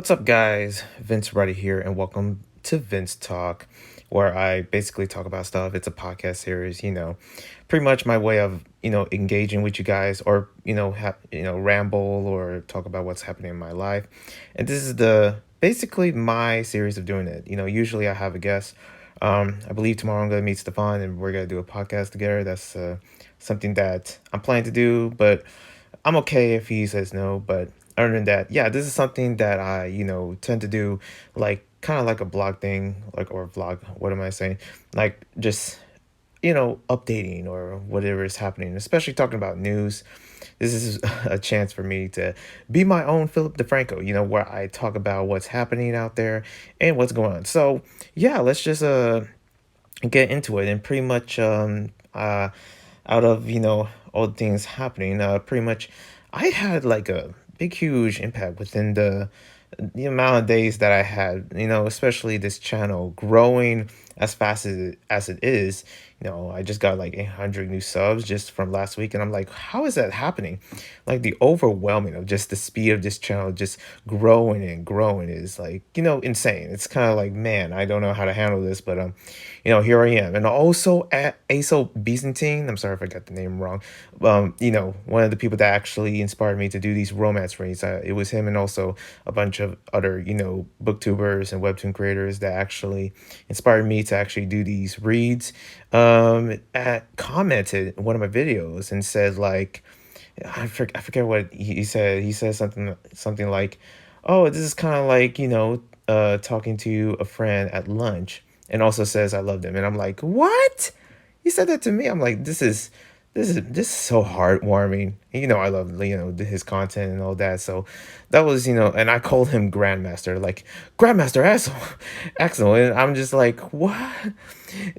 What's up, guys? Vince Ruddy here, and welcome to Vinztalk, where I basically talk about stuff. It's a podcast series, pretty much my way of engaging with you guys, or ramble or talk about what's happening in my life. And this is the basically my series of doing it. Usually I have a guest. I believe tomorrow I'm gonna meet Stefan, and we're gonna do a podcast together. That's something that I'm planning to do, but I'm okay if he says no, but other than that, yeah, this is something that I, tend to do, like kind of like a blog thing, like, or vlog. What am I saying? Like just, updating or whatever is happening, especially talking about news. This is a chance for me to be my own Philip DeFranco, where I talk about what's happening out there and what's going on. So yeah, let's just get into it and pretty much out of all the things happening, pretty much I had like a big huge impact within the amount of days that I had, especially this channel growing as fast as it is. I just got like 800 new subs just from last week, and I'm like, how is that happening? Like the overwhelming of just the speed of this channel just growing and growing is like, insane. It's kind of like, man, I don't know how to handle this, but here I am. And also at Aso Byzantine, I'm sorry if I got the name wrong. One of the people that actually inspired me to do these romance reads, it was him, and also a bunch of other, booktubers and webtoon creators that actually inspired me to actually do these reads. Commented in one of my videos and said like, I forget what he said. He said something like, "Oh, this is kind of like talking to a friend at lunch," and also says I love them. And I'm like, "What?" He said that to me. I'm like, this is so heartwarming. I love his content and all that. So that was and I called him Grandmaster, like Grandmaster Axel, Axel, and I'm just like, what?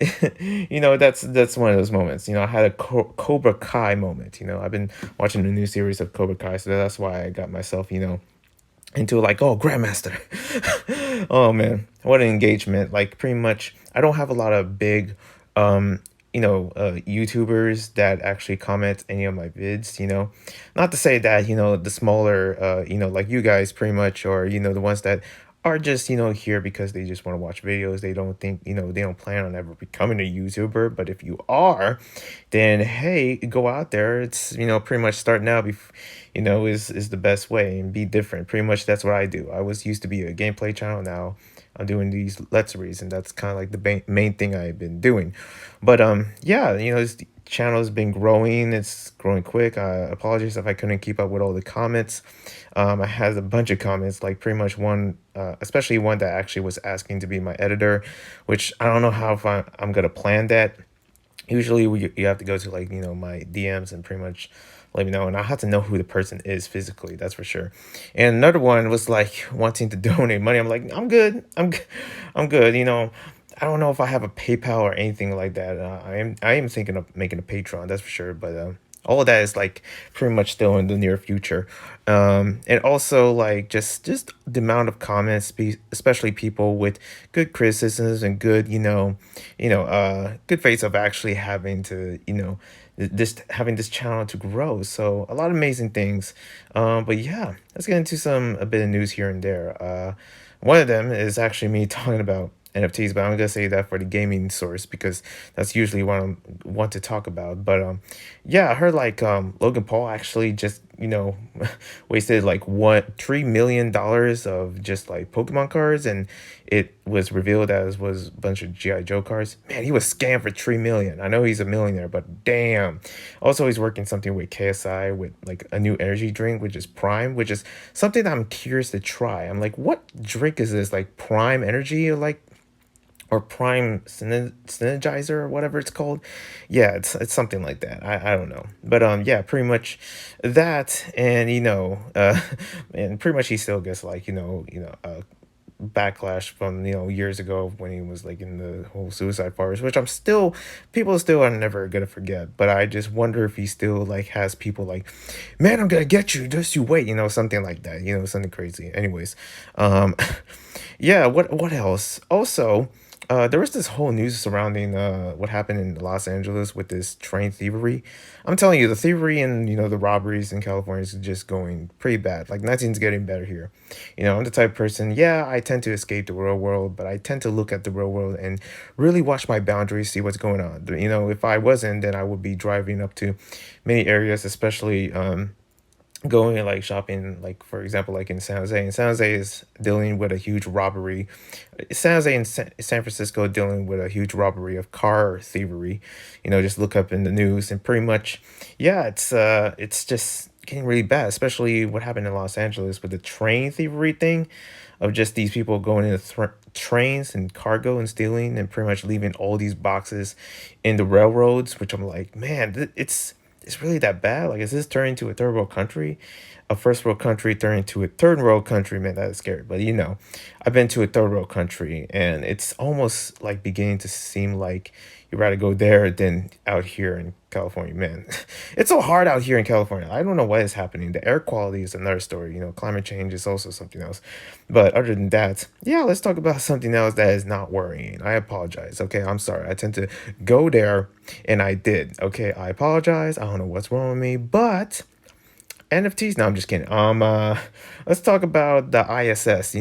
That's one of those moments. I had a Cobra Kai moment. I've been watching a new series of Cobra Kai, so that's why I got myself into like, oh, Grandmaster. Oh man, what an engagement. Like pretty much I don't have a lot of big YouTubers that actually comment any of my vids. Not to say that the smaller like you guys pretty much, or the ones that are just here because they just want to watch videos. They don't think they don't plan on ever becoming a YouTuber. But if you are, then hey, go out there. It's pretty much start now. Is the best way, and be different. Pretty much that's what I do. I was used to be a gameplay channel. Now I'm doing these let's reads, and that's kind of like the main thing I've been doing. But yeah, this channel has been growing. It's growing quick. I apologize if I couldn't keep up with all the comments. I had a bunch of comments, like pretty much one, especially one that actually was asking to be my editor, which I don't know how if I'm gonna plan that. Usually you have to go to like my DMs and pretty much let me know, and I have to know who the person is physically, that's for sure. And another one was like wanting to donate money. I'm like, I'm good, I'm good. I don't know if I have a PayPal or anything like that. I am thinking of making a Patreon, that's for sure. But all of that is like pretty much still in the near future. And also like just the amount of comments, especially people with good criticisms and good good faith of actually having to this having this channel to grow. So a lot of amazing things. But yeah, let's get into a bit of news here and there. One of them is actually me talking about NFTs, but I'm gonna say that for the gaming source because that's usually what I want to talk about. But yeah, I heard like Logan Paul actually just wasted like what $3 million of just like Pokemon cards, and it was revealed as was a bunch of GI Joe cards. Man, he was scammed for 3 million. I know he's a millionaire, but damn. Also, he's working something with KSI with like a new energy drink, which is Prime, which is something that I'm curious to try. I'm like, what drink is this? Like Prime Energy, or Prime Synergizer or whatever it's called. Yeah, it's something like that. I don't know, but yeah, pretty much that, and and pretty much he still gets like backlash from years ago when he was like in the whole suicide forest, which people still are never gonna forget. But I just wonder if he still like has people like, man, I'm gonna get you, just you wait, something like that, something crazy. Anyways, yeah, what else? Also, There was this whole news surrounding what happened in Los Angeles with this train thievery. I'm telling you, the thievery and the robberies in California is just going pretty bad. Like nothing's getting better here. I'm the type of person. Yeah, I tend to escape the real world, but I tend to look at the real world and really watch my boundaries, see what's going on. If I wasn't, then I would be driving up to many areas, especially going and like shopping, like for example, like in San Jose. And San Jose is dealing with a huge robbery. San Jose and San Francisco dealing with a huge robbery of car thievery. Just look up in the news and pretty much, yeah, it's just getting really bad, especially what happened in Los Angeles with the train thievery thing of just these people going into trains and cargo and stealing and pretty much leaving all these boxes in the railroads, which I'm like, man, it's really that bad? Like, is this turning to a third world country? A first world country turning to a third world country? Man, that is scary. But I've been to a third world country, and it's almost like beginning to seem like you'd rather go there than out here in California. Man, it's so hard out here in California. I don't know what is happening. The air quality is another story. Climate change is also something else. But other than that, yeah, let's talk about something else that is not worrying. I apologize. Okay, I'm sorry. I tend to go there, and I did. Okay, I apologize. I don't know what's wrong with me, but NFTs. No, I'm just kidding. Let's talk about the ISS.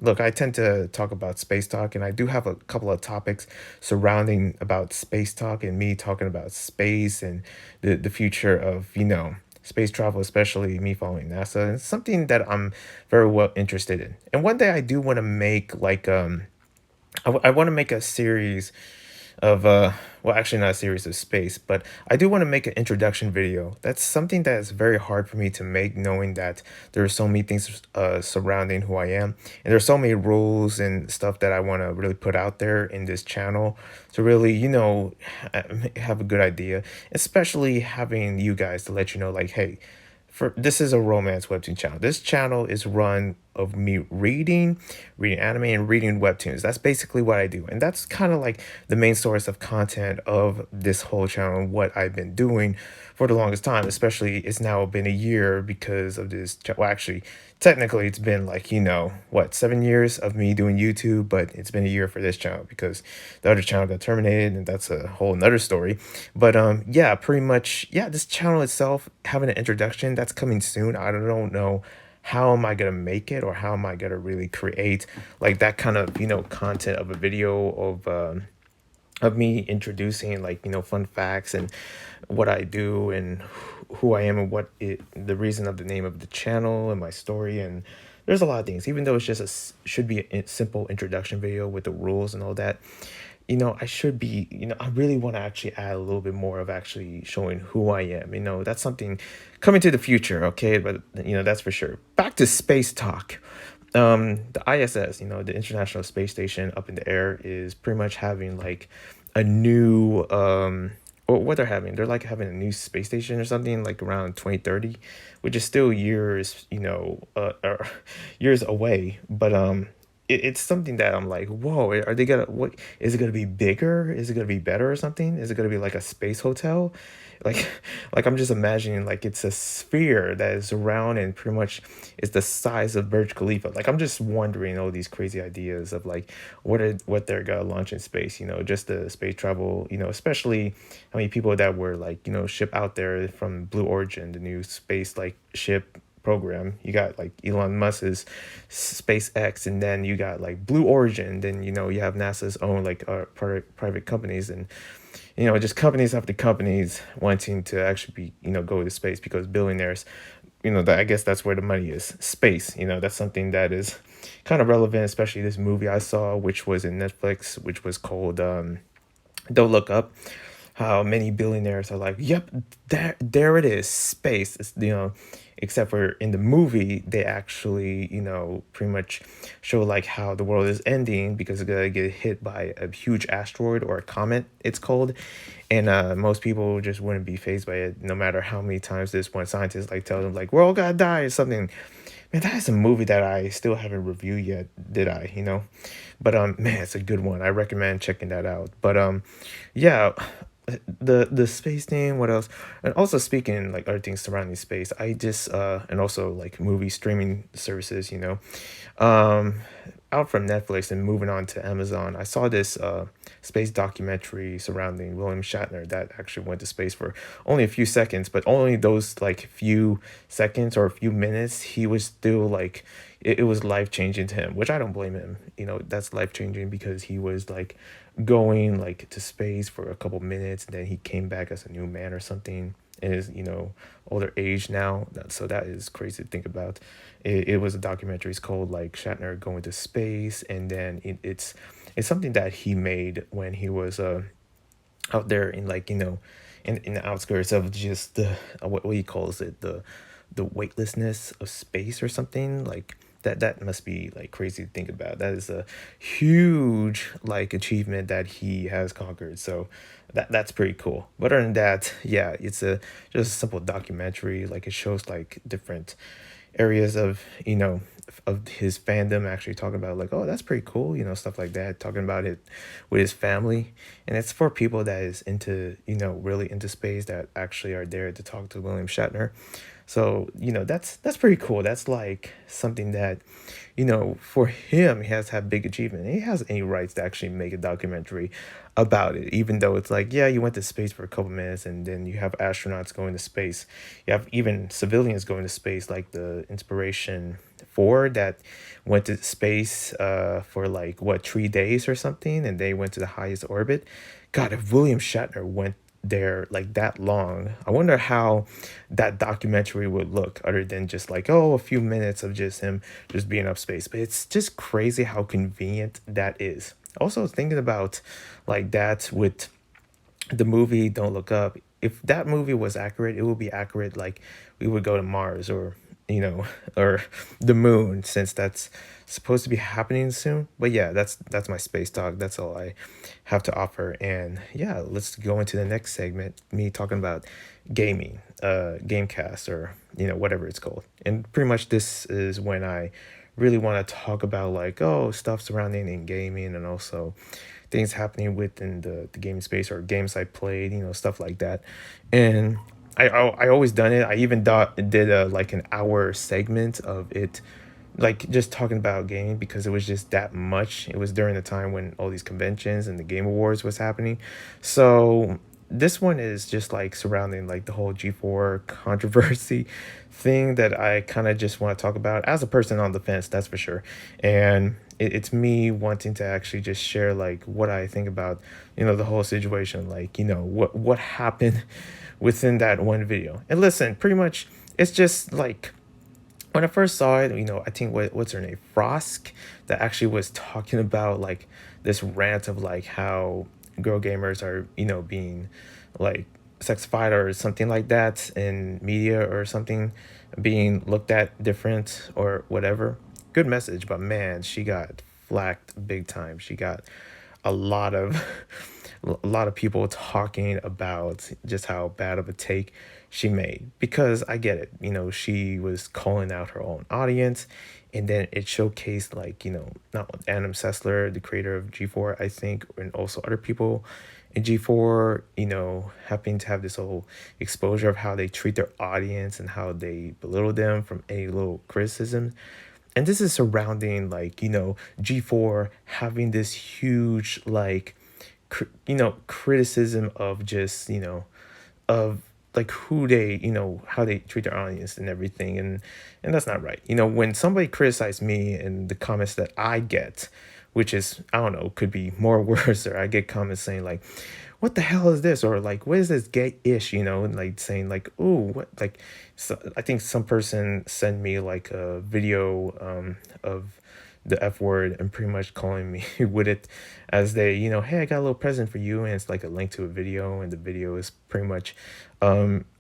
Look, I tend to talk about space talk, and I do have a couple of topics surrounding about space talk and me talking about space and the future of space travel, especially me following NASA. And it's something that I'm very well interested in. And one day I do want to make like I want to make a series of well, actually not a series of space, but I do want to make an introduction video. That's something that is very hard for me to make, knowing that there are so many things surrounding who I am, and there's so many rules and stuff that I want to really put out there in this channel to really have a good idea, especially having you guys to let you know, like, hey, for this is a romance webtoon channel. This channel is run of me reading anime and reading webtoons. That's basically what I do. And that's kind of like the main source of content of this whole channel and what I've been doing for the longest time. Especially it's now been a year because of this. Well, actually, technically it's been like, what, 7 years of me doing YouTube, but it's been a year for this channel because the other channel got terminated, and that's a whole nother story. But yeah, pretty much, yeah, this channel itself having an introduction that's coming soon. I don't know how am I gonna make it, or how am I gonna really create like that kind of content of a video of me introducing, like, fun facts and what I do and who I am and the reason of the name of the channel and my story. And there's a lot of things, even though it's just should be a simple introduction video with the rules and all that. I should be, I really want to actually add a little bit more of actually showing who I am. That's something coming to the future, okay? But, that's for sure. Back to space talk. The ISS, the International Space Station up in the air, is pretty much having like a new, what they're having. They're like having a new space station or something like around 2030, which is still years, years away. But, it's something that I'm like, whoa, are they gonna, what is it gonna be bigger? Is it gonna be better or something? Is it gonna be like a space hotel? Like like I'm just imagining like it's a sphere that is round and pretty much is the size of Burj Khalifa. Like I'm just wondering all these crazy ideas of like what they're gonna launch in space, just the space travel, especially how many people that were like, shipped out there from Blue Origin, the new space like ship program. You got like Elon Musk's SpaceX, and then you got like Blue Origin. Then you have NASA's own like private companies, and just companies after companies wanting to actually be go to space because billionaires, that I guess that's where the money is. Space, that's something that is kind of relevant, especially this movie I saw, which was in Netflix, which was called Don't Look Up. How many billionaires are like, yep, there it is, space. Except for in the movie, they actually, pretty much show like how the world is ending because it's gonna get hit by a huge asteroid or a comet, it's called. And most people just wouldn't be phased by it, no matter how many times this one scientist like tell them like we're all gonna die or something. Man, that is a movie that I still haven't reviewed yet, did I? But man, it's a good one. I recommend checking that out. But yeah, the space thing, what else? And also speaking like other things surrounding space, I just and also like movie streaming services, um out from Netflix and moving on to Amazon, I saw this space documentary surrounding William Shatner that actually went to space for only a few seconds, but only those like few seconds or a few minutes, he was still like it was life changing to him, which I don't blame him. That's life changing because he was like going like to space for a couple minutes, and then he came back as a new man or something in his older age now. So that is crazy to think about. It was a documentary. It's called like Shatner Going to Space, and then it's something that he made when he was out there in like in the outskirts of just the what he calls it, the weightlessness of space or something like that must be like crazy to think about. That is a huge like achievement that he has conquered. So that's pretty cool. But other than that, yeah, it's a just a simple documentary. Like it shows like different areas of of his fandom actually talking about like, oh, that's pretty cool, stuff like that, talking about it with his family. And it's for people that is into really into space, that actually are there to talk to William Shatner. So that's pretty cool. That's like something that for him, he has had big achievement. He has any rights to actually make a documentary about it, even though it's like, yeah, you went to space for a couple minutes, and then you have astronauts going to space. You have even civilians going to space, like the Inspiration 4 that went to space for like, what, 3 days or something, and they went to the highest orbit. God, if William Shatner went there like that long, I wonder how that documentary would look, other than just like, oh, a few minutes of just him just being up space. But it's just crazy how convenient that is. Also thinking about like that with the movie Don't Look Up. If that movie was accurate, it would be accurate like we would go to Mars, or or the moon, since that's supposed to be happening soon. But yeah, that's my space talk. That's all I have to offer. And yeah, let's go into the next segment, me talking about gaming, Gamecast, or whatever it's called. And pretty much this is when I really want to talk about like, oh, stuff surrounding in gaming, and also things happening within the game space, or games I played, stuff like that. And I always done it. I even did a like an hour segment of it, like just talking about gaming, because it was just that much. It was during the time when all these conventions and the Game Awards was happening. So this one is just like surrounding like the whole G4 controversy thing that I kind of just want to talk about as a person on the fence, that's for sure. And it's me wanting to actually just share like what I think about the whole situation, like what happened within that one video. And listen, pretty much it's just like when I first saw it, I think what's her name, Frosk, that actually was talking about like this rant of like how girl gamers are, being like sexified or something like that in media, or something, being looked at different or whatever. Good message, but man, she got flacked big time. She got a lot of a lot of people talking about just how bad of a take she made, because I get it. She was calling out her own audience, and then it showcased like, not Adam Sessler, the creator of G4, I think, and also other people in G4, having to have this whole exposure of how they treat their audience and how they belittle them from any little criticism. And this is surrounding like, G4 having this huge like criticism of just of like who they how they treat their audience and everything. And that's not right. When somebody criticizes me and the comments that I get, which is, I don't know, could be more worse, or I get comments saying like, what the hell is this, or like, what is this gay-ish, and like saying like, ooh, what, like, so I think some person sent me like a video of the F word, and pretty much calling me with it, as they, hey, I got a little present for you. And it's like a link to a video, and the video is pretty much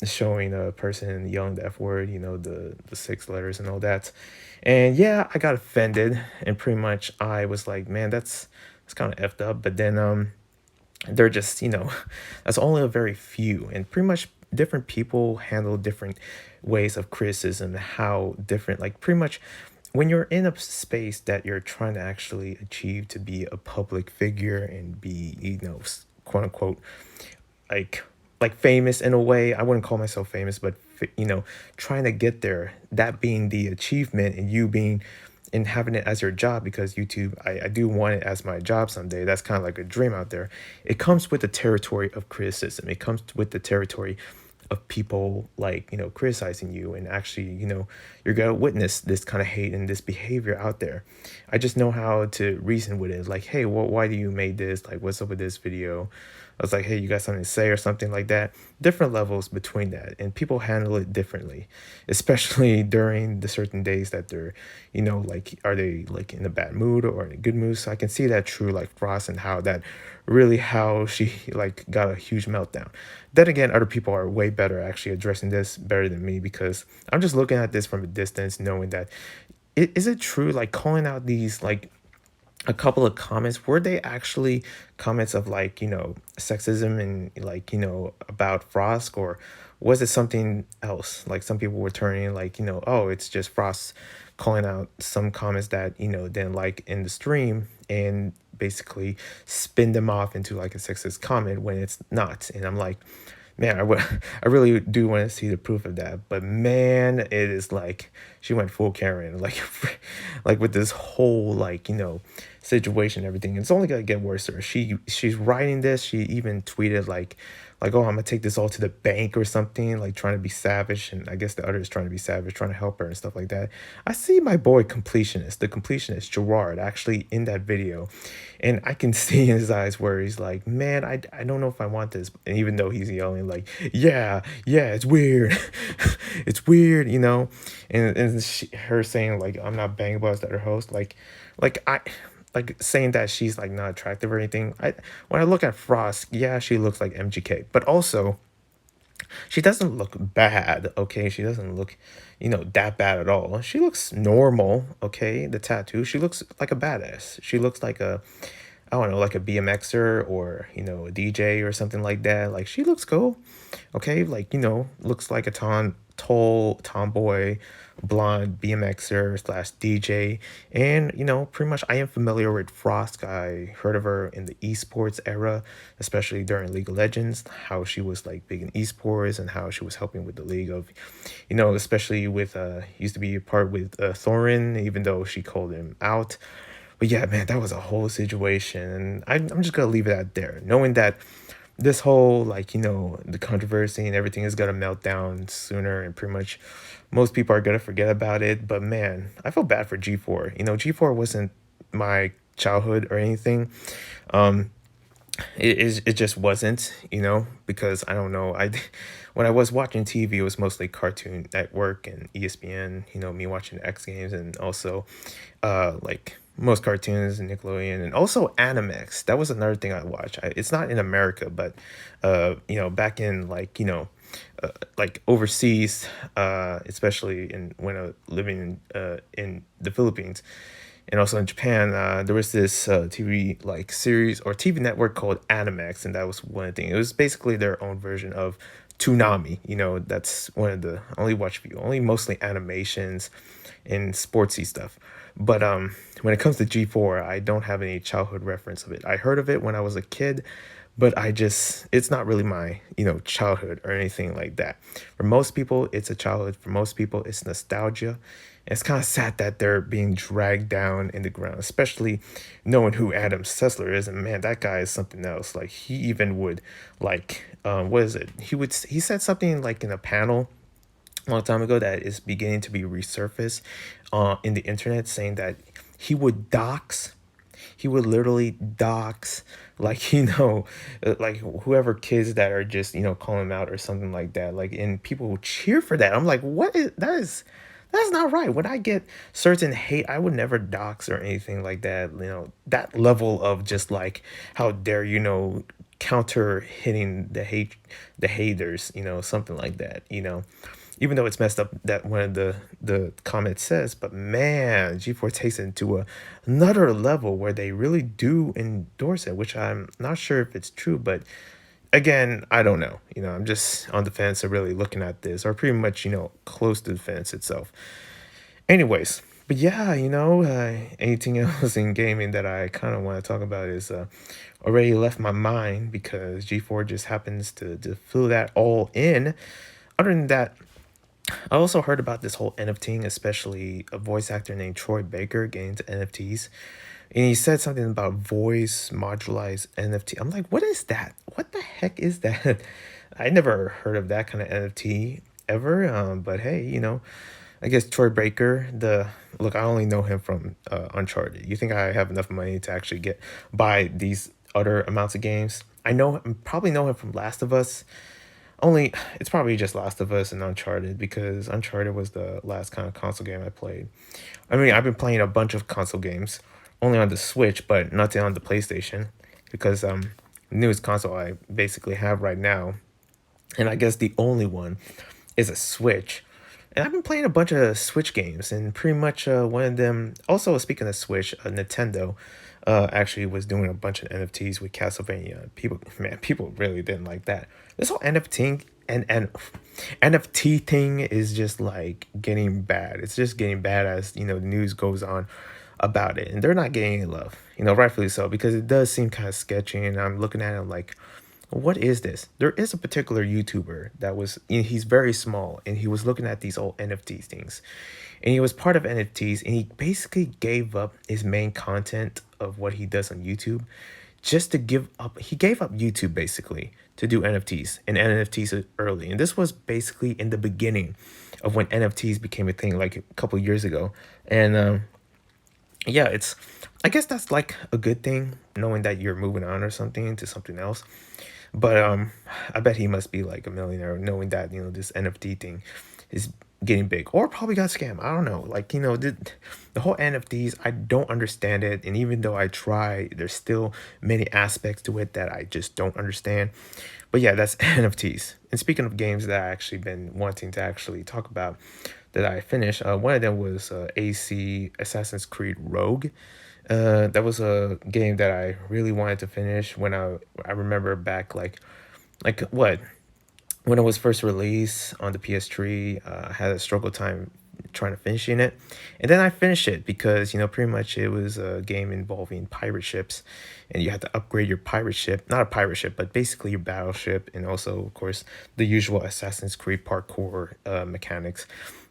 showing a person yelling the F word, the 6 letters and all that. And yeah, I got offended, and pretty much I was like, man, that's kind of effed up. But then they're just, that's only a very few, and pretty much different people handle different ways of criticism, how different, like pretty much when you're in a space that you're trying to actually achieve to be a public figure and be, quote unquote, like famous in a way. I wouldn't call myself famous, but trying to get there, that being the achievement, and you being and having it as your job, because YouTube, I do want it as my job someday. That's kind of like a dream out there. It comes with the territory of criticism. It comes with the territory of people, like, criticizing you, and actually, you're gonna witness this kind of hate and this behavior out there. I just know how to reason with it. Like, hey, well, why do you made this? Like, what's up with this video? I was like, hey, you got something to say or something like that. Different levels between that, and people handle it differently, especially during the certain days that they're, like, are they like in a bad mood or in a good mood? So I can see that true, like Frost, and how that really, how she like got a huge meltdown. Then again, other people are way better actually addressing this better than me, because I'm just looking at this from a distance, knowing that is it true, like calling out these, like, a couple of comments, were they actually comments of, like, sexism and, like, about Frost, or was it something else? Like, some people were turning, like, oh, it's just Frost calling out some comments that, didn't like in the stream, and basically spin them off into like a sexist comment when it's not. And I'm like, man, I really do want to see the proof of that. But man, it is like she went full Karen, like, like with this whole, like, situation, and everything. It's only gonna get worse. She's writing this. She even tweeted like, oh, I'm gonna take this all to the bank or something, like trying to be savage. And I guess the other is trying to be savage, trying to help her and stuff like that. I see my boy completionist, the completionist Gerard, actually in that video, and I can see in his eyes where he's like, man, I don't know if I want this. And even though he's yelling like, yeah, it's weird, it's weird, and her saying like, I'm not bang bus that her host, like I like saying that she's like not attractive or anything. When I look at Frost, yeah, she looks like MGK, but also she doesn't look bad, okay? She doesn't look, that bad at all. She looks normal, okay? The tattoo, she looks like a badass. She looks like a, I don't know, like a BMXer, or, a DJ or something like that. Like, she looks cool, okay? Like, looks like a tall tomboy, blonde BMXer slash DJ. And, pretty much I am familiar with Frost. I heard of her in the esports era, especially during League of Legends, how she was like big in esports, and how she was helping with the league of, especially with, used to be a part with Thorin, even though she called him out. But yeah, man, that was a whole situation. And I'm just going to leave it at there, knowing that this whole, like, the controversy and everything is going to melt down sooner, and pretty much most people are going to forget about it. But man, I feel bad for G4. G4 wasn't my childhood or anything. Um, it just wasn't, because I don't know. When I was watching TV, it was mostly Cartoon Network and ESPN, me watching X Games, and also like most cartoons and Nickelodeon, and also Animex. That was another thing I watched. It's not in America, but back in, like, like overseas, especially in when I was living in the Philippines, and also in Japan, there was this TV like series or TV network called Animex, and that was one thing. It was basically their own version of Toonami. That's one of the only watch view, only mostly animations and sportsy stuff. But when it comes to G4, I don't have any childhood reference of it. I heard of it when I was a kid, but it's not really my, childhood or anything like that. For most people, it's a childhood. For most people, it's nostalgia. And it's kind of sad that they're being dragged down in the ground, especially knowing who Adam Sessler is. And man, that guy is something else. Like, he even would, like, what is it? He said something like in a panel a long time ago that is beginning to be resurfaced in the internet, saying that he would dox, he would literally dox, like, like whoever kids that are just, calling him out or something like that, like, and people will cheer for that. I'm like, what is that? That's not right. When I get certain hate, I would never dox or anything like that. That level of just like, how dare, counter hitting the haters, something like that, even though it's messed up that one of the comments says. But man, G4 takes it to another level where they really do endorse it, which I'm not sure if it's true. But again, I don't know. I'm just on the fence of really looking at this, or pretty much, close to the fence itself. Anyways, but yeah, anything else in gaming that I kind of want to talk about is already left my mind, because G4 just happens to fill that all in. Other than that, I also heard about this whole NFTing, especially a voice actor named Troy Baker getting into NFTs. And he said something about voice modularized NFT. I'm like, what is that? What the heck is that? I never heard of that kind of NFT ever. But hey, I guess Troy Baker, the look, I only know him from Uncharted. You think I have enough money to actually get buy these other amounts of games? I probably know him from Last of Us. Only it's probably just Last of Us and Uncharted because Uncharted was the last kind of console game I played. I mean, I've been playing a bunch of console games, only on the Switch, but nothing on the PlayStation, because the newest console I basically have right now, and I guess the only one, is a Switch. And I've been playing a bunch of Switch games, and pretty much one of them. Also, speaking of Switch, Nintendo actually was doing a bunch of NFTs with Castlevania. People really didn't like that. This whole and NFT thing is just like getting bad. It's just getting bad as the news goes on about it, and they're not getting any love. Rightfully so, because it does seem kind of sketchy. And I'm looking at it like, what is this? There is a particular YouTuber that he's very small, and he was looking at these old NFT things. And he was part of NFTs, and he basically gave up his main content of what he does on YouTube just to give up. He gave up YouTube basically to do NFTs, and NFTs early. And this was basically in the beginning of when NFTs became a thing, like a couple years ago. And yeah, I guess that's like a good thing, knowing that you're moving on or something to something else. But I bet he must be like a millionaire, knowing that this NFT thing is getting big, or probably got scammed. I don't know. Like the whole NFTs, I don't understand it, and even though I try, there's still many aspects to it that I just don't understand. But yeah, that's NFTs. And speaking of games that I actually been wanting to actually talk about that I finished, one of them was AC Assassin's Creed Rogue. That was a game that I really wanted to finish when I remember back like what when it was first released on the PS3. I had a struggle time trying to finishing it, and then I finished it because pretty much it was a game involving pirate ships, and you had to upgrade your pirate ship, not a pirate ship, but basically your battleship, and also of course the usual Assassin's Creed parkour mechanics.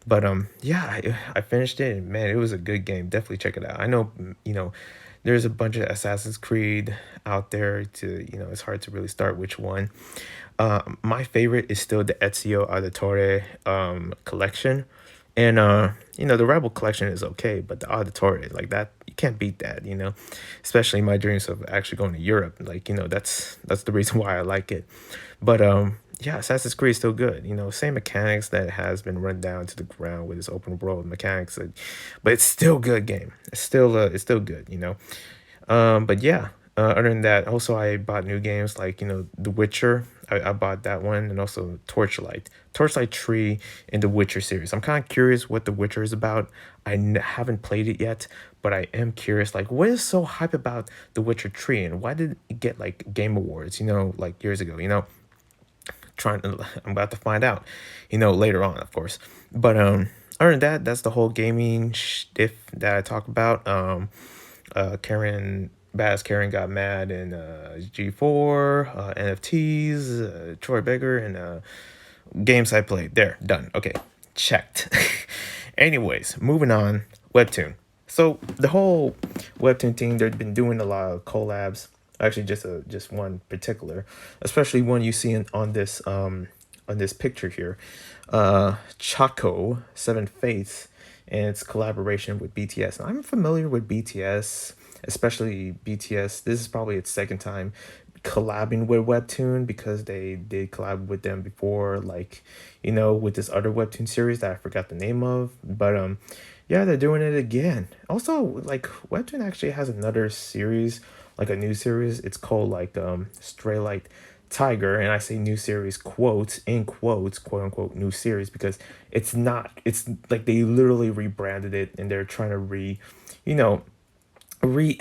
But yeah, I finished it, and man, it was a good game. Definitely check it out. I know there's a bunch of Assassin's Creed out there. It's hard to really start which one. My favorite is still the Ezio Auditore collection. And the Rebel collection is okay, but the Auditore, like that, you can't beat that, Especially my dreams of actually going to Europe. Like, that's the reason why I like it. But yeah, Assassin's Creed is still good. Same mechanics that has been run down to the ground with its open world mechanics, but it's still good game. It's still good. But yeah, other than that, also I bought new games like The Witcher. I bought that one, and also Torchlight Tree in the Witcher series. I'm kind of curious what The Witcher is about. Haven't played it yet, but I am curious. Like, what is so hype about The Witcher Tree, and why did it get like Game Awards? Like years ago. I'm about to find out. Later on, of course. But other than that, that's the whole gaming stiff that I talk about. Karen got mad in G4, NFTs, Troy Baker, and games I played. There, done. Okay, checked. Anyways, moving on. Webtoon. So the whole Webtoon thing, they've been doing a lot of collabs. Actually, just one particular, especially one you see on this picture here. Chaco Seven Faiths, and its collaboration with BTS. Now, I'm familiar with BTS, especially BTS. This is probably its second time collabing with Webtoon, because they did collab with them before, like with this other Webtoon series that I forgot the name of. But yeah, they're doing it again. Also, like Webtoon actually has another series, like a new series. It's called like Stray Light Tiger, and I say new series quotes in quotes, quote unquote new series, because it's not. It's like they literally rebranded it, and they're trying to you know re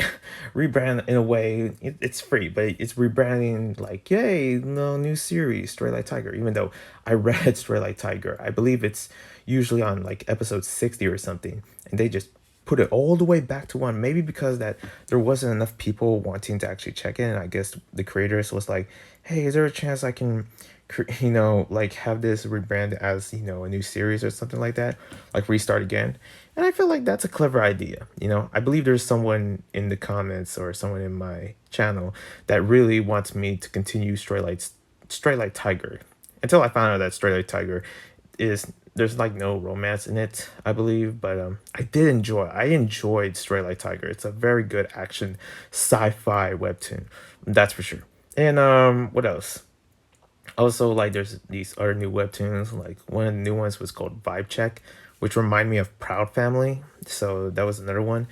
rebrand in a way. It's free, but it's rebranding like, yay, no new series, Stray Light Tiger. Even though I read Stray Light Tiger, I believe it's usually on like episode 60 or something, and they just put it all the way back to one. Maybe because that there wasn't enough people wanting to actually check in. I guess the creators was like, hey, is there a chance I can like have this rebrand as, a new series or something like that, like restart again. And I feel like that's a clever idea. I believe there's someone in the comments or someone in my channel that really wants me to continue Stray Light Tiger, until I found out that Stray Light Tiger is there's like no romance in it, I believe, but I enjoyed Stray Light Tiger. It's a very good action sci-fi webtoon, that's for sure. And what else? Also, like, there's these other new webtoons. Like, one of the new ones was called Vibe Check, which remind me of Proud Family. So that was another one.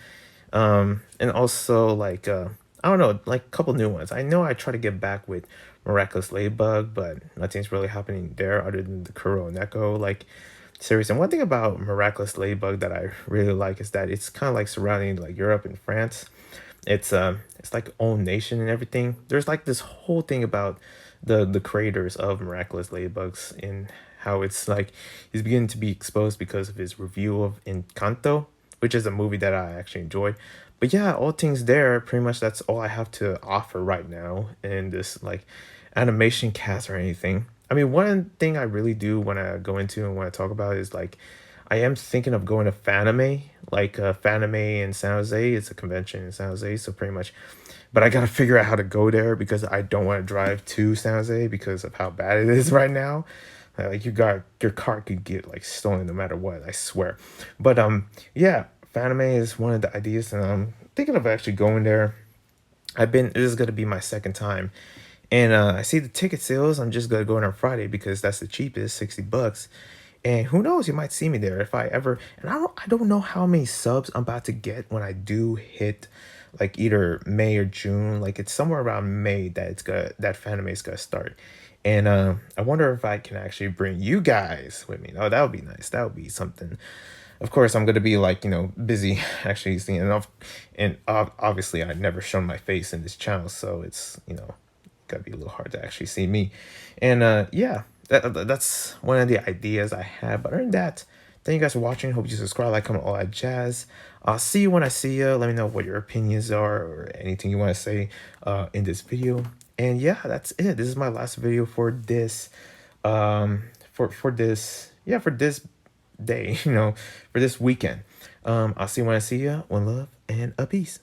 And also, like, I don't know, like a couple new ones. I know I try to get back with Miraculous Ladybug, but nothing's really happening there other than the Kuro Neko like series. And one thing about Miraculous Ladybug that I really like is that it's kind of like surrounding like Europe and France. It's like own nation and everything. There's like this whole thing about the creators of Miraculous Ladybugs and how it's like he's beginning to be exposed because of his review of Encanto, which is a movie that I actually enjoyed. But yeah, all things there, pretty much that's all I have to offer right now in this like animation cast or anything. I mean, one thing I really do want to go into and want to talk about is like I am thinking of going to Fanime, like Fanime in San Jose. It's a convention in San Jose, so pretty much. But I gotta figure out how to go there because I don't want to drive to San Jose because of how bad it is right now. Like your car could get like stolen no matter what. I swear. But yeah, Fanime is one of the ideas, and I'm thinking of actually going there. This is gonna be my second time, and I see the ticket sales. I'm just gonna go in on Friday because that's the cheapest, $60. And who knows, you might see me there if I ever. And I don't know how many subs I'm about to get when I do hit like either May or June. Like it's somewhere around May that Fanime is gonna start. And I wonder if I can actually bring you guys with me. Oh, that would be nice. That would be something. Of course, I'm gonna be like busy actually seeing it. Obviously I've never shown my face in this channel, so it's gotta be a little hard to actually see me. And yeah, that's one of the ideas I have. But other than that, thank you guys for watching. Hope you subscribe, like, comment, all that jazz. I'll see you when I see you. Let me know what your opinions are or anything you want to say in this video. And yeah, that's it. This is my last video for this for this, yeah, for this day, for this weekend. I'll see you when I see you. One love and a peace.